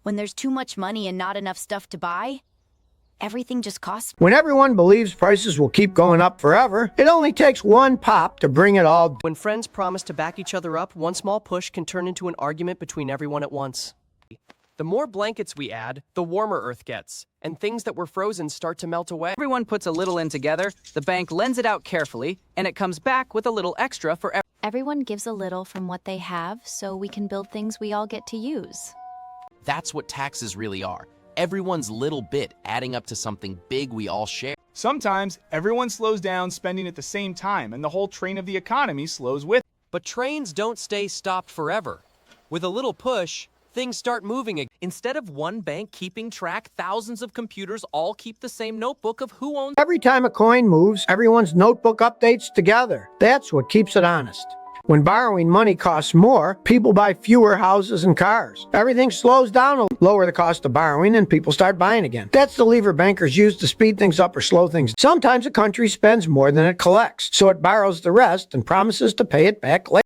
When there's too much money and not enough stuff to buy, everything just costs. When everyone believes prices will keep going up forever, it only takes one pop to bring it all down. When friends promise to back each other up, one small push can turn into an argument between everyone at once. The more blankets we add, the warmer Earth gets, and things that were frozen start to melt away. Everyone puts a little in together, the bank lends it out carefully, and it comes back with a little extra for everyone. Everyone gives a little from what they have, so we can build things we all get to use. That's what taxes really are. Everyone's little bit adding up to something big we all share. Sometimes everyone slows down spending at the same time, and the whole train of the economy slows with it. But trains don't stay stopped forever. With a little push, things start moving again. Instead of one bank keeping track, thousands of computers all keep the same notebook of who owns. Every time a coin moves, everyone's notebook updates together. That's what keeps it honest. When borrowing money costs more, people buy fewer houses and cars. Everything slows down to lower the cost of borrowing and people start buying again. That's the lever bankers use to speed things up or slow things down. Sometimes a country spends more than it collects, so it borrows the rest and promises to pay it back later.